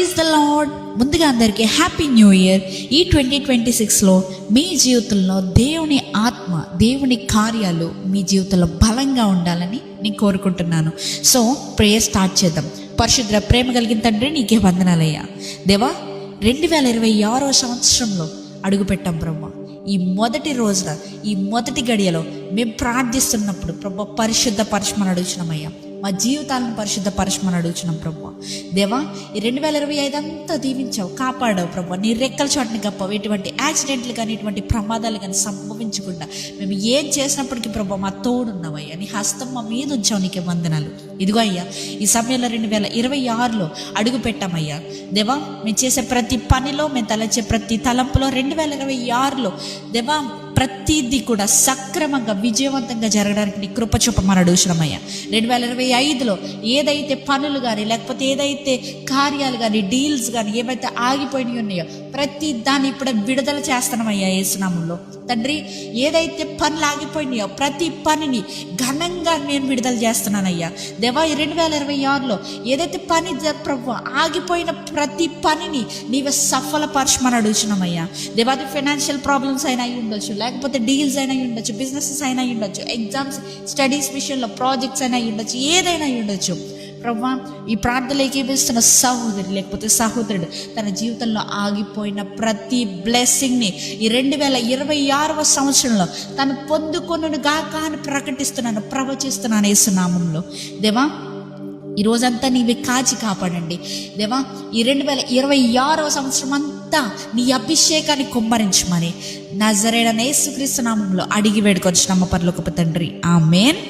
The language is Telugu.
Praise the lord. ముందుగా అందరికీ హ్యాపీ న్యూ ఇయర్. ఈ 2026లో మీ జీవితంలో దేవుని ఆత్మ, దేవుని కార్యాలు మీ జీవితంలో బలంగా ఉండాలని నేను కోరుకుంటున్నాను. సో ప్రేయర్ స్టార్ట్ చేద్దాం. పరిశుద్ధ ప్రేమ కలిగిన తండ్రి, నీకే వందనాలయ్యా. దేవా, 2026వ సంవత్సరంలో అడుగుపెట్టాం బ్రహ్మ. ఈ మొదటి రోజున, ఈ మొదటి గడియలో మేము ప్రార్థిస్తున్నప్పుడు ప్రభు పరిశుద్ధ పరచమని అడుగుచున్నామయ్యా. మా జీవితాలను పరిశుద్ధ పరచమని అడుగుచున్నాం ప్రభు. దేవా, ఈ 2025 అంతా దీవించావు, కాపాడావు ప్రభు. నీ రెక్కల చోటని గప్పవు. ఎటువంటి యాక్సిడెంట్లు కానీ, ఎటువంటి ప్రమాదాలు కానీ సంభవించకుండా మేము ఏం చేసినప్పటికీ ప్రభు మా తోడున్నావయ్యా. నీ హస్తం మా మీద ఉంచావు, నీకే వందనాలు. ఇదిగో అయ్యా, ఈ సమయంలో 2026లో అడుగు పెట్టామయ్యా. దేవా, మేము చేసే ప్రతి పనిలో, మేము తలచే ప్రతి తలంపులో 2026లో దేవా ప్రతిదీ కూడా సక్రమంగా విజయవంతంగా జరగడానికి నీ కృప చూపమని అడుగుతున్నామయ్యా. 2025లో ఏదైతే పనులు కానీ, లేకపోతే ఏదైతే కార్యాలు కానీ, డీల్స్ కానీ ఏవైతే ఆగిపోయినాయి ఉన్నాయో ప్రతి దాన్ని ఇప్పుడు విడుదల చేస్తున్నామయ్యా యేసునామంలో. తండ్రి, ఏదైతే పనులు ఆగిపోయినాయో ప్రతి పనిని ఘనంగా నేను విడుదల చేస్తున్నానయ్యా. దేవా, ఈ 2026లో ఏదైతే పని ప్రభు ఆగిపోయిన ప్రతి పనిని నీవే సఫలపరచమని అడుగుతున్నామయ్యా. దేవా, అది ఫైనాన్షియల్ ప్రాబ్లమ్స్ అయినా అయి ఉండొచ్చు, లేకపోతే డీల్స్ అయినా అయి ఉండొచ్చు, బిజినెసెస్ అయినా అయి ఉండొచ్చు, ఎగ్జామ్స్ స్టడీస్ విషయంలో ప్రాజెక్ట్స్ అయినా అయి ఉండొచ్చు, ఏదైనా అయి ఉండొచ్చు ప్రభా. ఈ ప్రార్థనలు ఏకీపిస్తున్న సహోదరి లేకపోతే సహోదరుడు తన జీవితంలో ఆగిపోయిన ప్రతి బ్లెస్సింగ్ని ఈ 2026వ సంవత్సరంలో తను పొందుకొనును గాక అని ప్రకటిస్తున్నాను, ప్రవచిస్తున్నాను యేసునామంలో. దేవా, ఈ రోజంతా నీవే కాచి కాపాడండి దేవా. ఈ 2026వ సంవత్సరం అంతా నీ అభిషేకాన్ని కుమ్మరించమని నజరేయుడైన యేసుక్రీస్తు నామంలో అడిగి వేడుకొచ్చున్నాము పరలోకపు తండ్రి, ఆమేన్.